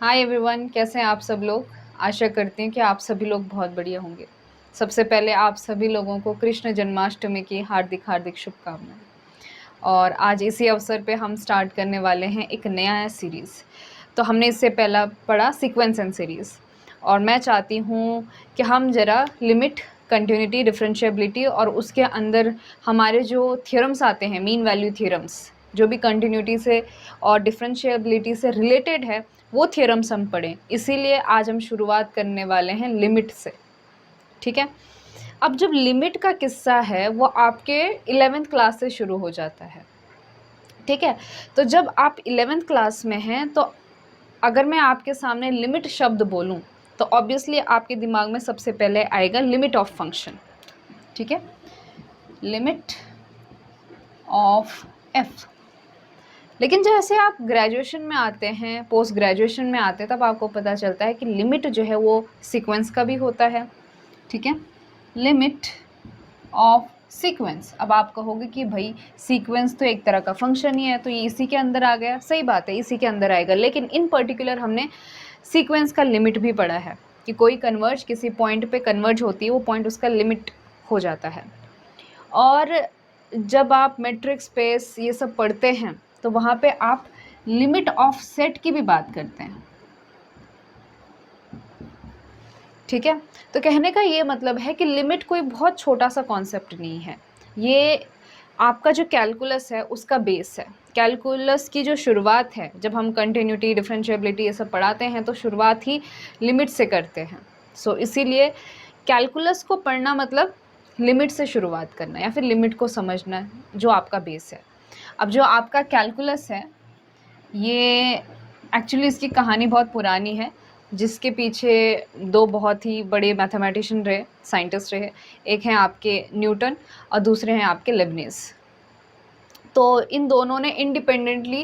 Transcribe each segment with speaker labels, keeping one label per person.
Speaker 1: Hi everyone, कैसे हैं आप सब लोग। आशा करती हूँ कि आप सभी लोग बहुत बढ़िया होंगे। सबसे पहले आप सभी लोगों को कृष्ण जन्माष्टमी की हार्दिक हार्दिक शुभकामनाएं। और आज इसी अवसर पे हम स्टार्ट करने वाले हैं एक नया सीरीज़। तो हमने इससे पहला पढ़ा सीक्वेंस एंड सीरीज़, और मैं चाहती हूँ कि हम ज़रा लिमिट, कंटिन्यूटी, डिफरेंशिएबिलिटी और उसके अंदर हमारे जो थ्योरम्स आते हैं, मीन वैल्यू थ्योरम्स, जो भी कंटिन्यूटी से और डिफरेंशिएबिलिटी से रिलेटेड है, वो थ्योरम्स हम पढ़ें। इसीलिए आज हम शुरुआत करने वाले हैं लिमिट से। ठीक है। अब जब लिमिट का किस्सा है वो आपके 11th क्लास से शुरू हो जाता है। ठीक है। तो जब आप 11th क्लास में हैं तो अगर मैं आपके सामने लिमिट शब्द बोलूं तो ऑब्वियसली आपके दिमाग में सबसे पहले आएगा लिमिट ऑफ फंक्शन। ठीक है, लिमिट ऑफ एफ। लेकिन जैसे आप ग्रेजुएशन में आते हैं, पोस्ट ग्रेजुएशन में आते हैं, तब आपको पता चलता है कि लिमिट जो है वो सीक्वेंस का भी होता है। ठीक है, लिमिट ऑफ सीक्वेंस। अब आप कहोगे कि भाई सीक्वेंस तो एक तरह का फंक्शन ही है, तो ये इसी के अंदर आ गया। सही बात है, इसी के अंदर आएगा, लेकिन इन पर्टिकुलर हमने सीक्वेंस का लिमिट भी पढ़ा है कि कोई कन्वर्ज किसी पॉइंट पे कन्वर्ज होती है, वो पॉइंट उसका लिमिट हो जाता है। और जब आप मैट्रिक्स स्पेस ये सब पढ़ते हैं तो वहाँ पे आप लिमिट ऑफ सेट की भी बात करते हैं। ठीक है, तो कहने का ये मतलब है कि लिमिट कोई बहुत छोटा सा कॉन्सेप्ट नहीं है, ये आपका जो कैलकुलस है उसका बेस है। कैलकुलस की जो शुरुआत है, जब हम कंटिन्यूटी, डिफरेंशिएबिलिटी ये सब पढ़ाते हैं तो शुरुआत ही लिमिट से करते हैं। सो इसीलिए कैलकुलस को पढ़ना मतलब लिमिट से शुरुआत करना या फिर लिमिट को समझना, जो आपका बेस है। अब जो आपका कैलकुलस है, ये एक्चुअली इसकी कहानी बहुत पुरानी है, जिसके पीछे दो बहुत ही बड़े मैथमेटिशियन रहे, साइंटिस्ट रहे। एक हैं आपके न्यूटन और दूसरे हैं आपके लेबनीज़। तो इन दोनों ने इंडिपेंडेंटली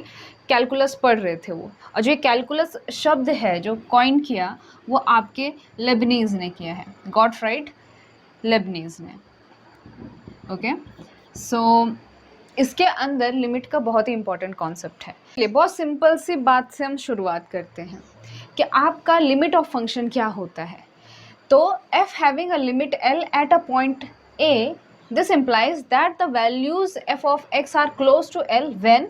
Speaker 1: कैलकुलस पढ़ रहे थे वो, और जो ये कैलकुलस शब्द है जो कॉइन किया वो आपके लेबनीज़ ने किया है, गॉटफ्राइड लेबनीज़ ने। ओके, सो इसके अंदर लिमिट का बहुत ही इंपॉर्टेंट कॉन्सेप्ट है। चलिए बहुत सिंपल सी बात से हम शुरुआत करते हैं कि आपका लिमिट ऑफ फंक्शन क्या होता है। तो f having a limit L at a point A, this implies that the values f of x are close to L when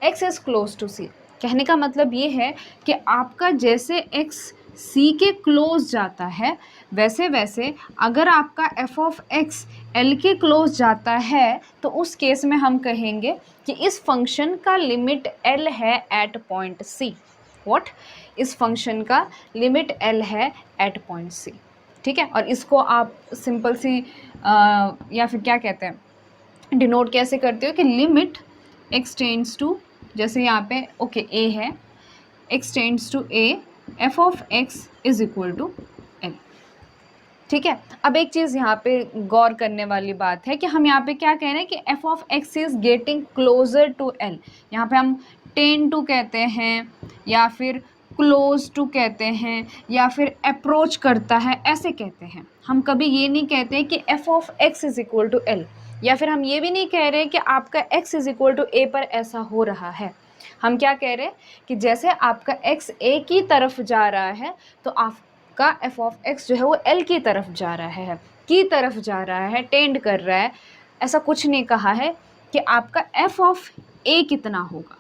Speaker 1: x is close to C। कहने का मतलब ये है कि आपका जैसे x C के क्लोज जाता है, वैसे वैसे अगर आपका f of x L के क्लोज जाता है तो उस केस में हम कहेंगे कि इस फंक्शन का लिमिट L है एट पॉइंट C। व्हाट? इस फंक्शन का लिमिट L है एट पॉइंट C। ठीक है, और इसको आप सिंपल सी या फिर क्या कहते हैं, डिनोट कैसे करते हो कि लिमिट x टेंड्स टू, जैसे यहाँ पे ओके a है, x tends to a, f of x is equal to l। ठीक है, अब एक चीज़ यहाँ पे गौर करने वाली बात है कि हम यहाँ पे क्या कह रहे हैं कि f of x is getting closer to l। यहाँ पे हम टेन टू कहते हैं या फिर क्लोज टू कहते हैं या फिर अप्रोच करता है, ऐसे कहते हैं। हम कभी ये नहीं कहते हैं कि f of x is equal to l, या फिर हम ये भी नहीं कह रहे कि आपका x is equal to a पर ऐसा हो रहा है। हम क्या कह रहे हैं कि जैसे आपका x a की तरफ जा रहा है तो आपका f ऑफ x जो है वो l की तरफ जा रहा है, टेंड कर रहा है। ऐसा कुछ नहीं कहा है कि आपका f ऑफ a कितना होगा।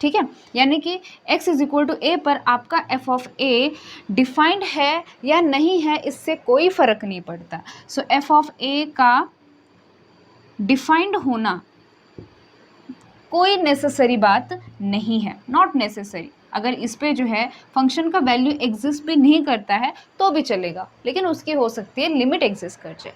Speaker 1: ठीक है, यानी कि x is equal to a पर आपका f ऑफ a डिफाइंड है या नहीं है, इससे कोई फ़र्क नहीं पड़ता। सो f ऑफ a का डिफाइंड होना कोई नेसेसरी बात नहीं है, नॉट नेसेसरी। अगर इस पे जो है फंक्शन का वैल्यू एग्जिस्ट भी नहीं करता है तो भी चलेगा, लेकिन उसकी हो सकती है लिमिट एग्जिस्ट कर जाए।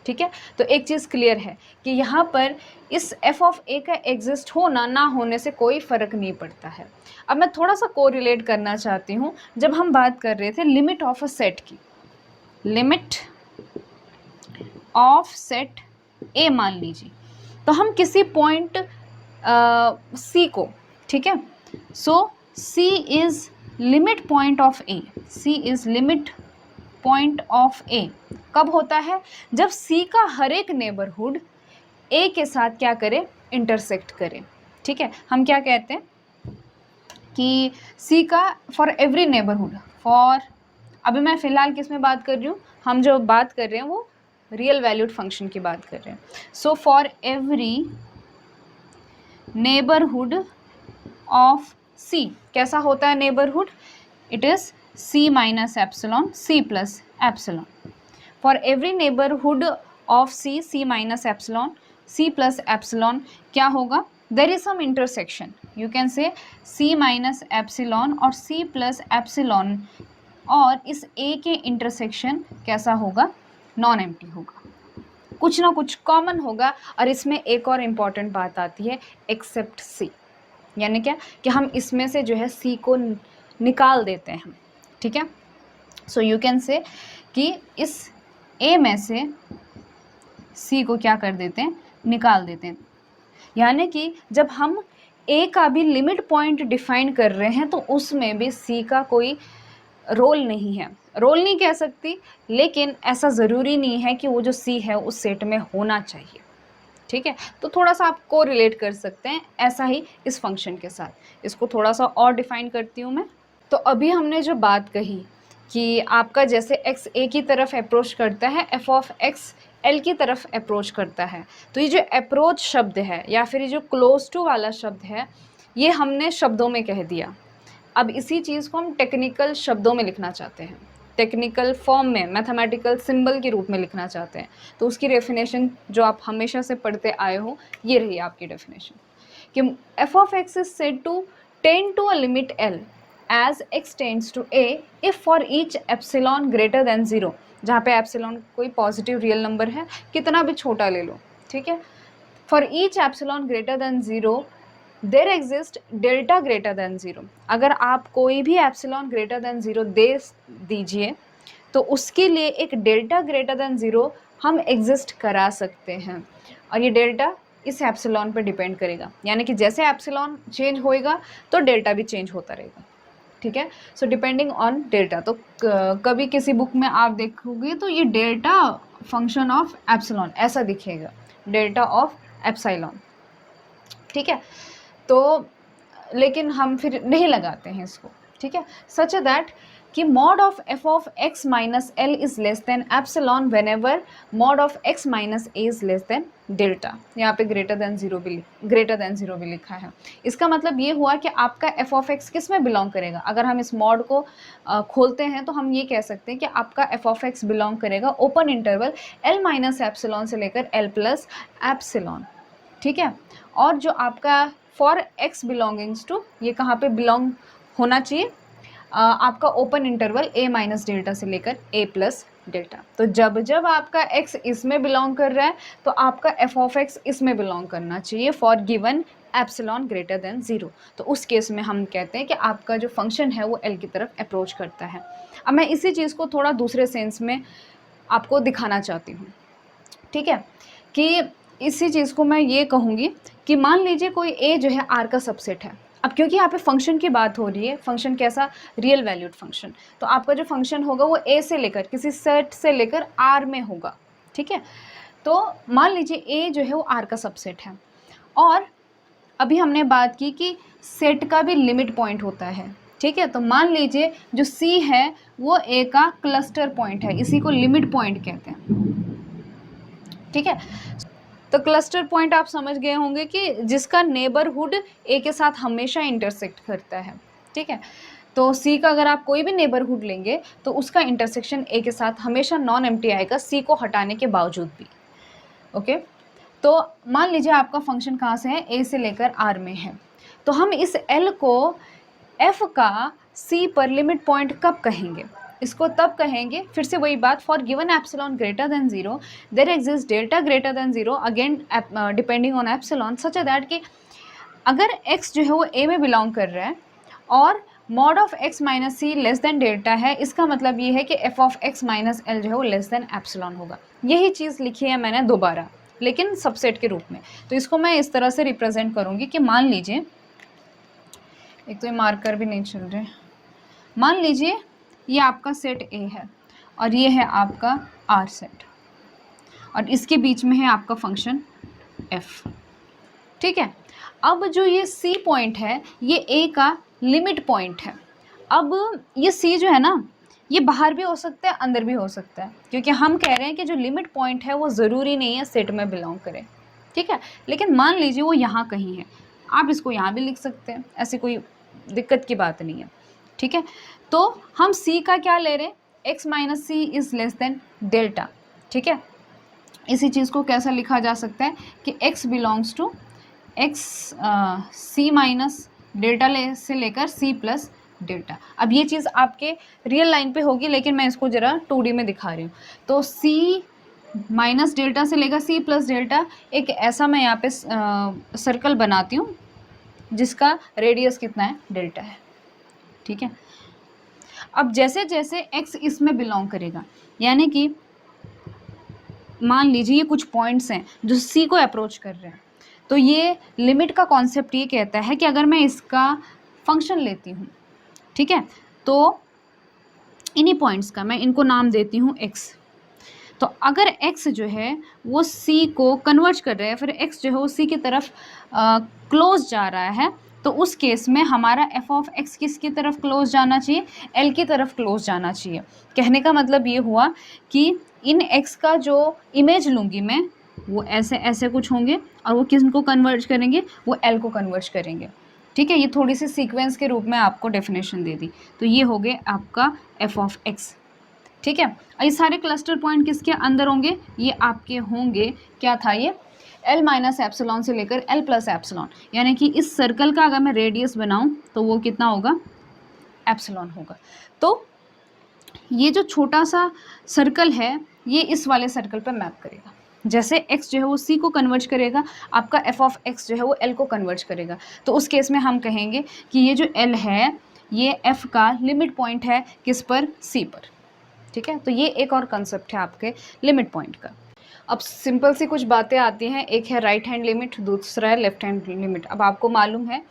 Speaker 1: ठीक है, तो एक चीज़ क्लियर है कि यहाँ पर इस f ऑफ a का एग्जिस्ट होना ना होने से कोई फ़र्क नहीं पड़ता है। अब मैं थोड़ा सा को रिलेट करना चाहती हूँ, जब हम बात कर रहे थे लिमिट ऑफ अ सेट की, लिमिट ऑफ सेट a मान लीजिए, तो हम किसी पॉइंट C को, ठीक है, सो C is limit point of A, C is limit point of A कब होता है? जब C का हर एक नेबरहुड A के साथ क्या करे? इंटरसेक्ट करे। ठीक है, हम क्या कहते हैं? कि सी का फॉर एवरी नेबरहुड, फॉर, अभी मैं फ़िलहाल किस में बात कर रही हूँ, हम जो बात कर रहे हैं वो रियल वैल्यूड फंक्शन की बात कर रहे हैं. So for every neighbourhood of C, कैसा होता है neighbourhood, it is C minus epsilon C plus epsilon. For every neighbourhood of C, C minus epsilon C plus epsilon क्या होगा, there is some intersection, you can say C minus epsilon और सी plus epsilon, और इस ए के intersection कैसा होगा, non empty होगा, कुछ ना कुछ कॉमन होगा. और इसमें एक और इम्पॉर्टेंट बात आती है, एक्सेप्ट सी, यानी क्या कि हम इसमें से जो है सी को निकाल देते हैं. ठीक है, सो यू कैन से कि इस ए में से सी को क्या कर देते हैं, निकाल देते हैं. यानी कि जब हम ए का भी लिमिट पॉइंट डिफाइन कर रहे हैं तो उसमें भी सी का कोई रोल नहीं है, रोल नहीं कह सकती, लेकिन ऐसा ज़रूरी नहीं है कि वो जो सी है उस सेट में होना चाहिए. ठीक है, तो थोड़ा सा आप को रिलेट कर सकते हैं, ऐसा ही इस फंक्शन के साथ. इसको थोड़ा सा और डिफाइन करती हूँ मैं. तो अभी हमने जो बात कही कि आपका जैसे एक्स ए की तरफ अप्रोच करता है, एफ ऑफ एक्स एल की तरफ अप्रोच करता है, तो ये जो अप्रोच शब्द है या फिर ये जो क्लोज टू वाला शब्द है, ये हमने शब्दों में कह दिया. अब इसी चीज़ को हम टेक्निकल शब्दों में लिखना चाहते हैं, टेक्निकल फॉर्म में, मैथमेटिकल सिंबल के रूप में लिखना चाहते हैं. तो उसकी डेफिनेशन जो आप हमेशा से पढ़ते आए हो, ये रही आपकी डेफिनेशन कि F of x is said to tend to a limit L as x tends to A if for each epsilon greater than zero, जहाँ पे एप्सिलॉन कोई पॉजिटिव रियल नंबर है, कितना भी छोटा ले लो. ठीक है, for each epsilon greater than zero there exist delta greater than zero. अगर आप कोई भी एप्सिलॉन ग्रेटर देन ज़ीरो दे दीजिए तो उसके लिए एक डेल्टा ग्रेटर देन ज़ीरो हम एग्जिस्ट करा सकते हैं, और ये डेल्टा इस एप्सिलॉन पर डिपेंड करेगा. यानी कि जैसे एप्सिलॉन चेंज होएगा तो डेल्टा भी चेंज होता रहेगा. ठीक है, सो डिपेंडिंग ऑन डेल्टा. तो कभी किसी बुक में आप देखोगे तो ये डेल्टा फंक्शन ऑफ एप्सिलॉन ऐसा दिखेगा, डेल्टा ऑफ एप्सिलॉन. ठीक है, तो लेकिन हम फिर नहीं लगाते हैं इसको. ठीक है, सच दैट कि mod of F of X minus L is less than epsilon when ever mod of X minus A is less than delta. यहाँ पे ग्रेटर देन ज़ीरो भी लिखा है. इसका मतलब ये हुआ कि आपका एफ ऑफ एक्स किस में बिलोंग करेगा. अगर हम इस मॉड को खोलते हैं तो हम ये कह सकते हैं कि आपका एफ ऑफ एक्स बिलोंग करेगा open interval L minus epsilon से लेकर एल प्लस एप्सिलॉन. ठीक है, और जो आपका फॉर एक्स बिलोंगिंग्स टू, ये कहाँ पे बिलोंग होना चाहिए, आपका ओपन इंटरवल ए माइनस डेल्टा से लेकर ए प्लस डेल्टा. तो जब जब आपका एक्स इसमें बिलोंग कर रहा है तो आपका एफ ऑफ एक्स इसमें बिलोंग करना चाहिए for given epsilon greater than zero. तो उस केस में हम कहते हैं कि आपका जो फंक्शन है वो एल की तरफ अप्रोच करता है. अब मैं इसी चीज़ को थोड़ा दूसरे सेंस में आपको दिखाना चाहती हूँ. ठीक है, कि इसी चीज़ को मैं ये कहूँगी कि मान लीजिए कोई ए जो है आर का सबसेट है. अब क्योंकि यहाँ पे फंक्शन की बात हो रही है, फंक्शन कैसा, रियल वैल्यूड फंक्शन, तो आपका जो फंक्शन होगा वो ए से लेकर किसी सेट से लेकर आर में होगा. ठीक है, तो मान लीजिए ए जो है वो आर का सबसेट है, और अभी हमने बात की कि सेट का भी लिमिट पॉइंट होता है. ठीक है, तो मान लीजिए जो सी है वो ए का क्लस्टर पॉइंट है, इसी को लिमिट पॉइंट कहते हैं. ठीक है, तो क्लस्टर पॉइंट आप समझ गए होंगे कि जिसका नेबरहुड ए के साथ हमेशा इंटरसेक्ट करता है. ठीक है, तो सी का अगर आप कोई भी नेबरहुड लेंगे तो उसका इंटरसेक्शन ए के साथ हमेशा नॉन एम्प्टी आएगा, सी को हटाने के बावजूद भी. ओके, तो मान लीजिए आपका फंक्शन कहाँ से है, ए से लेकर आर में है, तो हम इस एल को एफ का सी पर लिमिट पॉइंट कब कहेंगे, इसको तब कहेंगे, फिर से वही बात, for given epsilon greater than zero there exist delta greater than zero again depending on epsilon, such that कि अगर x जो है वो a में बिलोंग कर रहा है और mod of x minus C less than delta है, इसका मतलब ये है कि F of X minus L जो है वो लेस देन एप्सिलॉन होगा. यही चीज़ लिखी है मैंने दोबारा, लेकिन सबसेट के रूप में. तो इसको मैं इस तरह से रिप्रेजेंट करूँगी कि मान लीजिए, एक तो ये मार्कर भी नहीं चल रहे, मान लीजिए ये आपका सेट ए है और ये है आपका आर सेट, और इसके बीच में है आपका फंक्शन एफ. ठीक है, अब जो ये सी पॉइंट है ये ए का लिमिट पॉइंट है। अब ये सी जो है ना, ये बाहर भी हो सकता है, अंदर भी हो सकता है, क्योंकि हम कह रहे हैं कि जो लिमिट पॉइंट है वो ज़रूरी नहीं है सेट में बिलोंग करे, ठीक है। लेकिन मान लीजिए वो यहाँ कहीं है, आप इसको यहाँ भी लिख सकते हैं, ऐसी कोई दिक्कत की बात नहीं है, ठीक है। तो हम सी का क्या ले रहे हैं, X minus C is less than delta, ठीक है। इसी चीज़ को कैसा लिखा जा सकता है कि x belongs to X C minus delta से लेकर c प्लस डेल्टा। अब ये चीज़ आपके रियल लाइन पे होगी, लेकिन मैं इसको ज़रा 2D में दिखा रही हूँ। तो c माइनस डेल्टा से लेकर c प्लस डेल्टा, एक ऐसा मैं यहाँ पे सर्कल बनाती हूँ जिसका रेडियस कितना है, डेल्टा है, ठीक है। अब जैसे जैसे x इसमें बिलोंग करेगा, यानी कि मान लीजिए ये कुछ पॉइंट्स हैं जो सी को अप्रोच कर रहे हैं, तो ये लिमिट का कॉन्सेप्ट ये कहता है कि अगर मैं इसका फंक्शन लेती हूँ, ठीक है, तो इन्हीं पॉइंट्स का मैं इनको नाम देती हूँ x। तो अगर x जो है वो c को कन्वर्ज कर रहा है, फिर x जो है वो c की तरफ क्लोज जा रहा है, तो उस केस में हमारा f ऑफ x किसकी तरफ क्लोज जाना चाहिए, l की तरफ क्लोज जाना चाहिए। कहने का मतलब ये हुआ कि इन x का जो इमेज लूँगी मैं, वो ऐसे ऐसे कुछ होंगे, और वो किस को कन्वर्ज करेंगे, वो l को कन्वर्ज करेंगे, ठीक है। ये थोड़ी सी सीक्वेंस के रूप में आपको डेफिनेशन दे दी। तो ये हो गए आपका f ऑफ x, ठीक है। ये सारे क्लस्टर पॉइंट किसके अंदर होंगे, ये आपके होंगे, क्या था ये, L माइनस एप्सिलॉन से लेकर L प्लस एप्सिलॉन, यानी कि इस सर्कल का अगर मैं रेडियस बनाऊं तो वो कितना होगा, एप्सिलॉन होगा। तो ये जो छोटा सा सर्कल है ये इस वाले सर्कल पर मैप करेगा। जैसे x जो है वो c को कन्वर्ज करेगा, आपका f ऑफ x जो है वो l को कन्वर्ज करेगा। तो उस केस में हम कहेंगे कि ये जो l है ये f का लिमिट पॉइंट है किस पर, c पर, ठीक है। तो ये एक और कंसेप्ट है आपके लिमिट पॉइंट का। अब सिंपल सी कुछ बातें आती हैं, एक है राइट हैंड लिमिट, दूसरा है लेफ्ट हैंड लिमिट। अब आपको मालूम है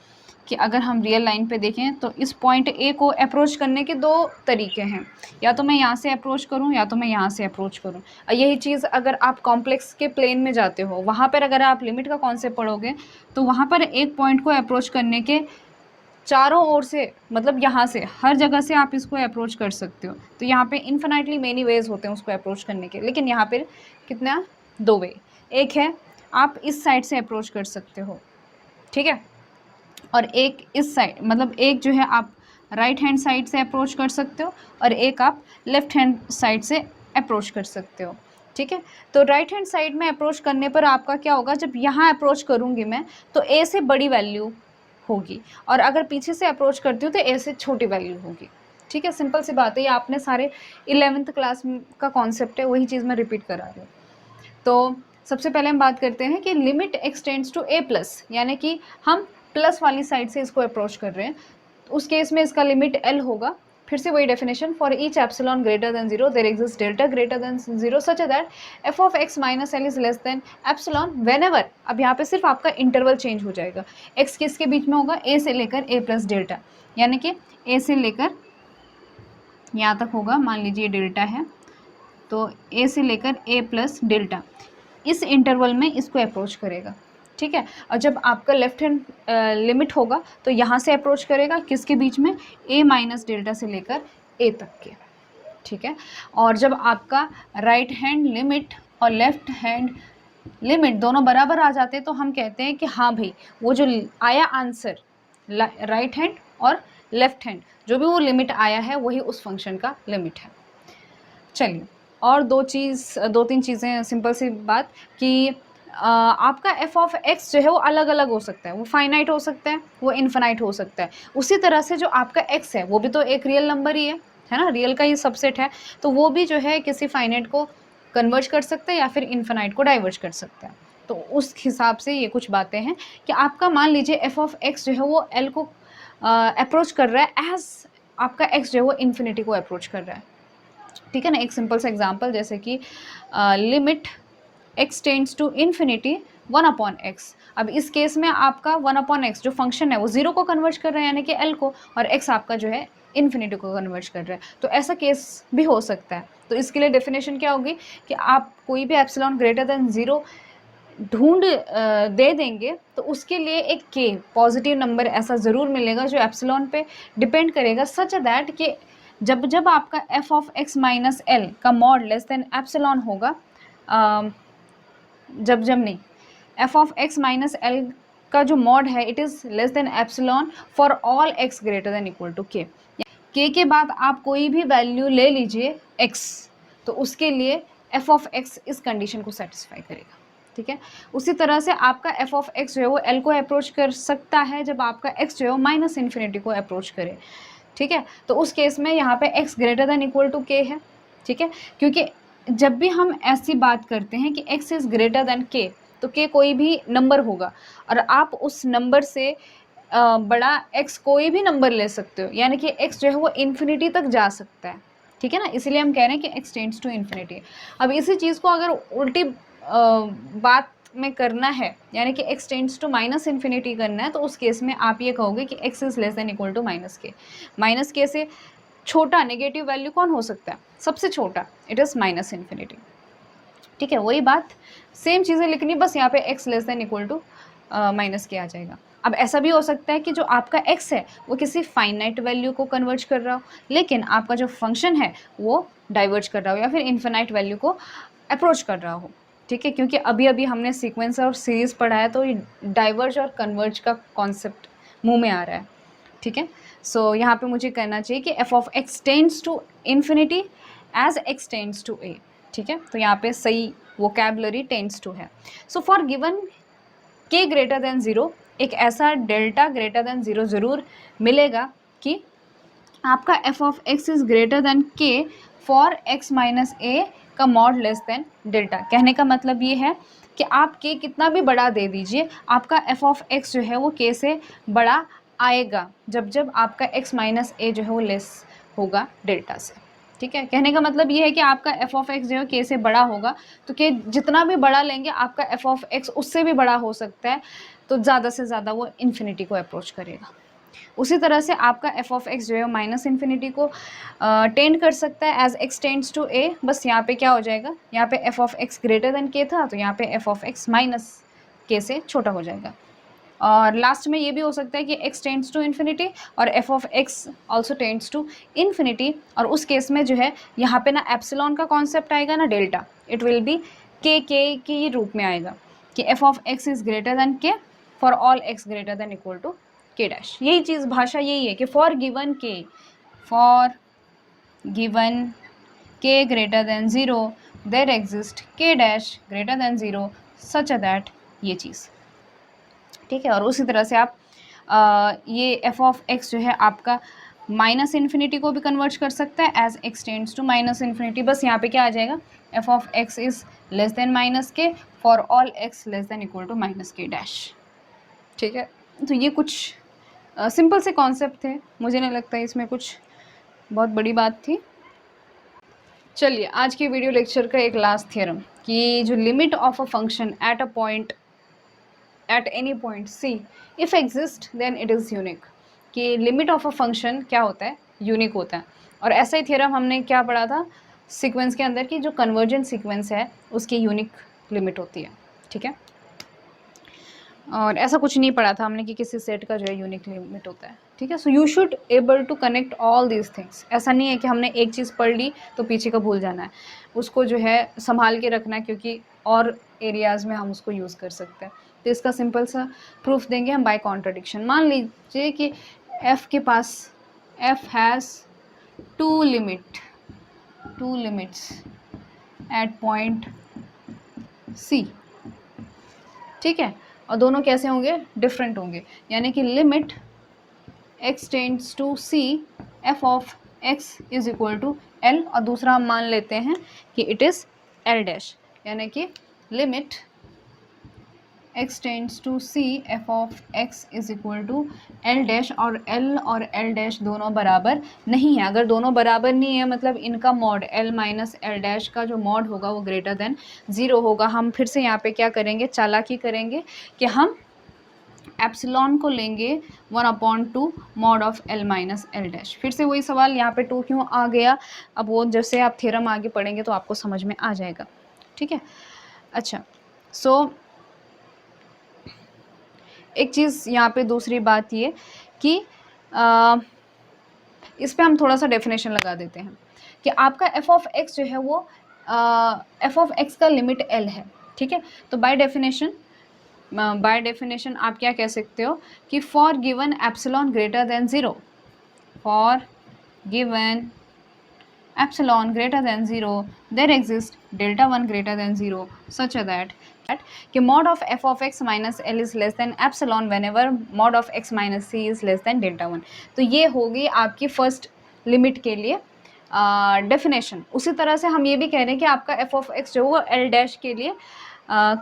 Speaker 1: कि अगर हम रियल लाइन पे देखें तो इस पॉइंट ए को अप्रोच करने के दो तरीके हैं, या तो मैं यहाँ से अप्रोच करूँ या तो मैं यहाँ से अप्रोच करूँ। यही चीज़ अगर आप कॉम्प्लेक्स के प्लेन में जाते हो, वहाँ पर अगर आप लिमिट का कॉन्सेप्ट पढ़ोगे तो वहाँ पर एक पॉइंट को अप्रोच करने के चारों ओर से, मतलब यहाँ से हर जगह से आप इसको अप्रोच कर सकते हो। तो यहाँ पे इन्फिनाइटली मेनी वेज होते हैं उसको अप्रोच करने के, लेकिन यहाँ पे कितना, दो वे। एक है आप इस साइड से अप्रोच कर सकते हो, ठीक है, और एक इस साइड, मतलब एक जो है आप राइट हैंड साइड से अप्रोच कर सकते हो और एक आप लेफ्ट हैंड साइड से अप्रोच कर सकते हो, ठीक है। तो राइट हैंड साइड में अप्रोच करने पर आपका क्या होगा, जब यहाँ अप्रोच करूँगी मैं तो ए से बड़ी वैल्यू होगी, और अगर पीछे से अप्रोच करती हूँ तो ए से छोटी वैल्यू होगी, ठीक है। सिंपल सी बात है, ये आपने सारे 11th क्लास का कॉन्सेप्ट है, वही चीज़ मैं रिपीट करा रही हूँ। तो सबसे पहले हम बात करते हैं कि limit x tends to a plus, यानी कि हम प्लस वाली साइड से इसको अप्रोच कर रहे हैं, उस केस में इसका लिमिट l होगा। फिर से वही definition, for each epsilon greater than 0 there exist delta greater than 0 such that f of x minus l is less than epsilon whenever. अब यहाँ पे सिर्फ आपका इंटरवल चेंज हो जाएगा, x किसके बीच में होगा, a से लेकर a प्लस डेल्टा, यानी कि a से लेकर यहाँ तक होगा, मान लीजिए डेल्टा है तो a से लेकर a प्लस डेल्टा, इस इंटरवल में इसको अप्रोच करेगा, ठीक है। और जब आपका लेफ्ट हैंड लिमिट होगा तो यहाँ से अप्रोच करेगा किसके बीच में, a माइनस डेल्टा से लेकर a तक के, ठीक है। और जब आपका राइट हैंड लिमिट और लेफ्ट हैंड लिमिट दोनों बराबर आ जाते हैं तो हम कहते हैं कि हाँ भाई वो जो आया आंसर राइट हैंड और लेफ्ट हैंड जो भी वो लिमिट आया है वही उस फंक्शन का लिमिट है। चलिए, और दो तीन चीज़ें, सिंपल सी बात कि आपका f ऑफ x जो है वो अलग अलग हो सकता है, वो फाइनाइट हो सकता है, वो इन्फिनाइट हो सकता है। उसी तरह से जो आपका x है वो भी तो एक रियल नंबर ही है ना, रियल का ही सबसेट है, तो वो भी जो है किसी फाइनाइट को कन्वर्ज कर सकता है या फिर इन्फिनाइट को डाइवर्ज कर सकता है। तो उस हिसाब से ये कुछ बातें हैं कि आपका मान लीजिए f ऑफ x जो है वो l को अप्रोच कर रहा है एज आपका x जो है वो इन्फिनिटी को अप्रोच कर रहा है, ठीक है ना। एक सिंपल सा एग्जांपल, जैसे कि limit x tends to infinity 1/x। अब इस केस में आपका 1/x जो फंक्शन है वो 0 को कन्वर्ज कर रहा है यानी कि l को, और x आपका जो है इन्फिनिटी को कन्वर्ज कर रहा है। तो ऐसा केस भी हो सकता है। तो इसके लिए डेफिनेशन क्या होगी कि आप कोई भी एप्सिलॉन ग्रेटर देन 0 ढूंढ दे देंगे तो उसके लिए एक के पॉजिटिव नंबर ऐसा ज़रूर मिलेगा जो एप्सिलॉन पे डिपेंड करेगा, सच दैट कि जब जब आपका F of X minus L का मॉड लेस देन एप्सिलॉन होगा, जब जब नहीं, F of X minus L का जो मॉड है it is less than epsilon for all X greater than equal to K के बाद आप कोई भी वैल्यू ले लीजिए x, तो उसके लिए एफ ऑफ एक्स इस कंडीशन को सेटिस्फाई करेगा, ठीक है। उसी तरह से आपका एफ ऑफ एक्स जो है वो एल को अप्रोच कर सकता है जब आपका x जो है वो माइनस इन्फिनिटी को अप्रोच करे, ठीक है। तो उस केस में यहाँ पे x greater than equal to K है, ठीक है, क्योंकि जब भी हम ऐसी बात करते हैं कि x इज़ ग्रेटर देन के, तो k कोई भी नंबर होगा और आप उस नंबर से बड़ा x कोई भी नंबर ले सकते हो, यानी कि x जो है वो इन्फिनिटी तक जा सकता है, ठीक है ना, इसलिए हम कह रहे हैं कि x टेंड्स टू इन्फिनिटी। अब इसी चीज़ को अगर उल्टी बात में करना है, यानी कि x tends to minus infinity करना है, तो उस केस में आप ये कहोगे कि x is less than equal to minus K से छोटा नेगेटिव वैल्यू कौन हो सकता है, सबसे छोटा, इट इज़ माइनस इन्फिनिटी, ठीक है। वही बात सेम चीज़ें लिखनी, बस यहाँ पे x less than equal to minus K आ जाएगा। अब ऐसा भी हो सकता है कि जो आपका x है वो किसी फाइनाइट वैल्यू को कन्वर्ज कर रहा हो, लेकिन आपका जो फंक्शन है वो डाइवर्ज कर रहा हो या फिर इन्फिनाइट वैल्यू को अप्रोच कर रहा हो, ठीक है, क्योंकि अभी अभी हमने सीक्वेंस और सीरीज़ पढ़ा है, तो ये डाइवर्ज और कन्वर्ज का कॉन्सेप्ट मुंह में आ रहा है, ठीक है। सो यहाँ पे मुझे कहना चाहिए कि F of x tends to infinity as x tends to a, ठीक है, तो यहाँ पे सही वोकैबुलरी टेंड्स टू है। So for given k greater than zero, एक ऐसा डेल्टा ग्रेटर देन ज़ीरो ज़रूर मिलेगा कि आपका F of x is greater than k for x minus ए का मॉड लेस देन डेल्टा। कहने का मतलब ये है कि आप के कितना भी बड़ा दे दीजिए, आपका एफ ऑफ एक्स जो है वो के से बड़ा आएगा जब जब आपका एक्स माइनस ए जो है वो लेस होगा डेल्टा से, ठीक है। कहने का मतलब ये है कि आपका एफ ऑफ एक्स जो है के से बड़ा होगा, तो के जितना भी बड़ा लेंगे आपका एफ ऑफ एक्स उससे भी बड़ा हो सकता है, तो ज़्यादा से ज़्यादा वो इन्फिनिटी को अप्रोच करेगा। उसी तरह से आपका एफ ऑफ एक्स जो है माइनस इन्फिनिटी को टेंड कर सकता है एज एक्स टेंड्स टू ए, बस यहाँ पे क्या हो जाएगा, यहाँ पे F of x greater than के था, तो यहाँ पे F of X minus K से छोटा हो जाएगा। और लास्ट में ये भी हो सकता है कि x टेंड्स टू इन्फिनिटी और f of x also tends to infinity, और उस केस में जो है यहाँ पे ना एप्सिलॉन का कॉन्सेप्ट आएगा ना डेल्टा, इट विल बी के के रूप में आएगा कि f of x is greater than k for all x greater than equal to k dash. यही चीज़ भाषा यही है कि for given k greater than zero there exist k dash greater than zero such that, ये चीज़, ठीक है। और उसी तरह से आप ये एफ ऑफ एक्स जो है आपका माइनस इन्फिनिटी को भी कन्वर्ट कर सकता है as x tends to minus infinity, बस यहाँ पे क्या आ जाएगा, f of x is less than minus k for all x less than equal to minus k dash, ठीक है। तो ये कुछ सिंपल से कॉन्सेप्ट थे, मुझे नहीं लगता इसमें कुछ बहुत बड़ी बात थी। चलिए आज के वीडियो लेक्चर का एक लास्ट थ्योरम कि जो limit of a function at a point at any point c if exist then it is unique, कि लिमिट ऑफ अ फंक्शन क्या होता है, यूनिक होता है। और ऐसा ही थ्योरम हमने क्या पढ़ा था सीक्वेंस के अंदर कि जो कन्वर्जेंट सीक्वेंस है उसकी यूनिक लिमिट होती है, ठीक है। और ऐसा कुछ नहीं पढ़ा था हमने कि किसी सेट का जो है यूनिक लिमिट होता है, ठीक है। So you should able to connect all these things, ऐसा नहीं है कि हमने एक चीज़ पढ़ ली तो पीछे का भूल जाना है, उसको जो है संभाल के रखना है, क्योंकि और एरियाज़ में हम उसको यूज़ कर सकते हैं। तो इसका सिंपल सा प्रूफ देंगे हम बाय कॉन्ट्रडिक्शन। मान लीजिए कि f के पास f has two limits at point c, ठीक है, और दोनों कैसे होंगे, डिफरेंट होंगे, यानी कि limit x tends to c f of x is equal to l, और दूसरा हम मान लेते हैं कि इट इज़ l डैश, यानी कि limit x tends to c f of x is equal to l dash, और l डैश दोनों बराबर नहीं है। अगर दोनों बराबर नहीं है मतलब इनका mod l minus l dash का जो मॉड होगा वो ग्रेटर देन ज़ीरो होगा। हम फिर से यहाँ पे क्या करेंगे, चालाकी करेंगे कि हम एप्सिलॉन को लेंगे 1/2 mod of l minus l dash. फिर से वही सवाल, यहाँ पे 2 क्यों आ गया, अब वो जैसे आप थ्योरम आगे पढ़ेंगे तो आपको समझ में आ जाएगा, ठीक है। अच्छा, सो एक चीज़ यहाँ पे दूसरी बात ये कि इस पे हम थोड़ा सा डेफिनेशन लगा देते हैं कि आपका एफ ऑफ एक्स जो है वो एफ ऑफ एक्स का लिमिट एल है, ठीक है। तो बाय डेफिनेशन आप क्या कह सकते हो कि for given epsilon greater than zero, for given epsilon greater than 0 there exists delta 1 greater than 0 such that कि mod of f of x minus l is less than epsilon whenever mod of x minus c is less than delta 1। तो ये होगी आपकी first limit के लिए definition. उसी तरह से हम ये भी कह रहे हैं कि आपका f of x जो वो l डैश के लिए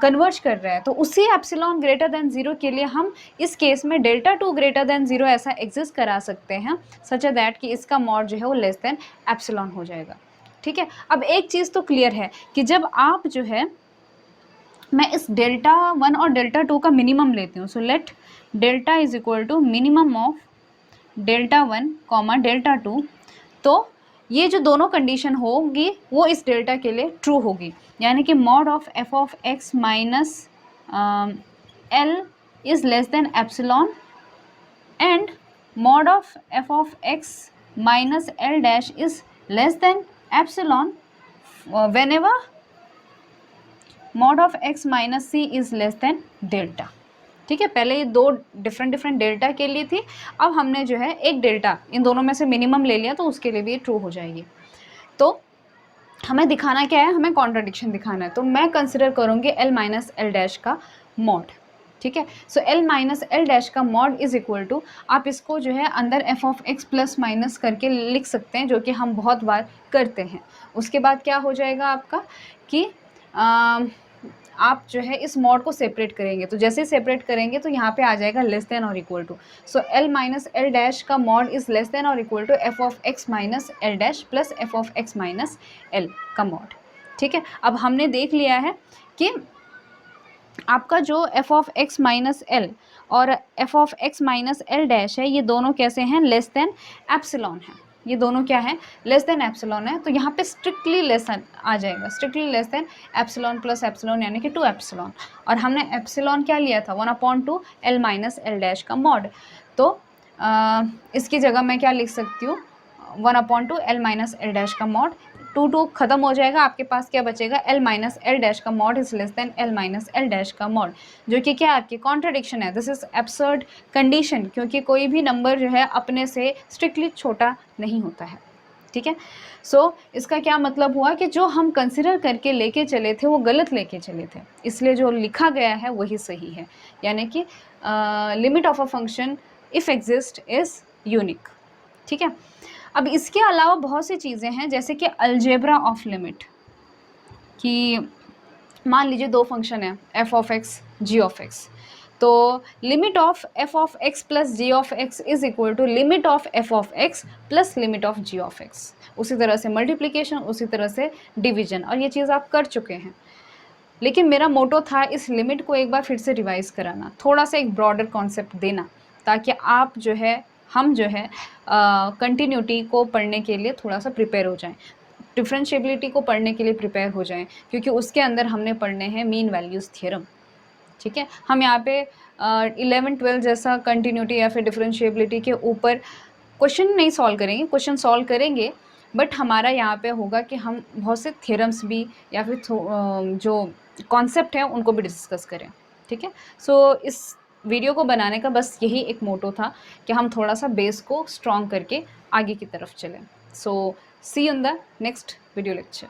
Speaker 1: कन्वर्ज कर रहा है, तो उसी एप्सिलॉन ग्रेटर देन 0 के लिए हम इस केस में डेल्टा 2 ग्रेटर देन 0 ऐसा एग्जिस्ट करा सकते हैं सच दैट कि इसका मॉड जो है वो लेस देन एप्सिलॉन हो जाएगा, ठीक है। अब एक चीज़ तो क्लियर है कि जब आप जो है, मैं इस डेल्टा 1 और डेल्टा 2 का मिनिमम लेती हूँ, so let delta is equal to minimum of delta 1 comma delta 2, तो ये जो दोनों कंडीशन होगी वो इस डेल्टा के लिए ट्रू होगी, यानी कि mod of F of X minus L is less than epsilon and mod of F of X minus L dash is less than epsilon whenever mod of x minus C is less than delta, ठीक है। पहले ये दो different delta के लिए थी, अब हमने जो है एक डेल्टा इन दोनों में से मिनिमम ले लिया, तो उसके लिए भी ये ट्रू हो जाएगी। तो हमें दिखाना क्या है, हमें कॉन्ट्राडिक्शन दिखाना है, तो मैं कंसिडर करूँगी l माइनस एल डैश का मॉड, ठीक है। सो l माइनस एल डैश का मॉड इज़ इक्वल टू, आप इसको जो है अंदर f of x plus minus करके लिख सकते हैं, जो कि हम बहुत बार करते हैं। उसके बाद क्या हो जाएगा आपका कि आप जो है इस मॉड को सेपरेट करेंगे, तो जैसे सेपरेट करेंगे तो यहाँ पे आ जाएगा लेस देन और equal to. So l minus L dash का मॉड इज़ लेस देन और equal to f of x minus L dash plus f of x minus l का मॉड, ठीक है। अब हमने देख लिया है कि आपका जो f of x minus L और f of x minus L dash है, ये दोनों कैसे हैं, लेस देन एप्सिलॉन है। ये दोनों क्या है, लेस देन एप्सिलॉन है, तो यहाँ पे स्ट्रिक्टली लेस आ जाएगा, strictly less than epsilon plus epsilon यानी कि 2 एप्सिलॉन, और हमने एप्सिलॉन क्या लिया था 1/2 l माइनस एल डैश का मॉड। तो इसकी जगह मैं क्या लिख सकती हूँ 1/2 l माइनस एल डैश का मॉड, 2 खत्म हो जाएगा, आपके पास क्या बचेगा l माइनस एल डैश का mod is less then l minus L dash का मॉड, जो कि क्या आपकी कॉन्ट्रडिक्शन है। दिस इज एब्सर्ड कंडीशन, क्योंकि कोई भी नंबर जो है अपने से स्ट्रिक्टली छोटा नहीं होता है, ठीक है। सो इसका क्या मतलब हुआ कि जो हम कंसिडर करके लेके चले थे वो गलत लेके चले थे, इसलिए जो लिखा गया है वही सही है, यानी कि limit of a function if exist is unique, ठीक है। अब इसके अलावा बहुत सी चीज़ें हैं, जैसे कि अलजेब्रा ऑफ लिमिट, कि मान लीजिए दो फंक्शन है f of x g of x, तो limit of f of x plus g of x is equal to limit of f of x plus limit of g of x. उसी तरह से multiplication, उसी तरह से division, और ये चीज़ आप कर चुके हैं, लेकिन मेरा मोटो था इस लिमिट को एक बार फिर से रिवाइज़ कराना, थोड़ा सा एक ब्रॉडर कॉन्सेप्ट देना, ताकि आप जो है, हम जो है कंटिन्यूटी को पढ़ने के लिए थोड़ा सा प्रिपेयर हो जाएं, डिफरेंशिएबिलिटी को पढ़ने के लिए प्रिपेयर हो जाएं, क्योंकि उसके अंदर हमने पढ़ने हैं मीन वैल्यूज़ थ्योरम, ठीक है। हम यहाँ पे 11-12 जैसा कंटिन्यूटी या फिर डिफरेंशिएबिलिटी के ऊपर क्वेश्चन नहीं सॉल्व करेंगे, क्वेश्चन सॉल्व करेंगे, बट हमारा यहाँ पे होगा कि हम बहुत से थ्योरम्स भी या फिर जो कॉन्सेप्ट हैं उनको भी डिस्कस करें, ठीक है। सो इस वीडियो को बनाने का बस यही एक मोटो था कि हम थोड़ा सा बेस को स्ट्रॉन्ग करके आगे की तरफ चलें। So see you in the next video lecture.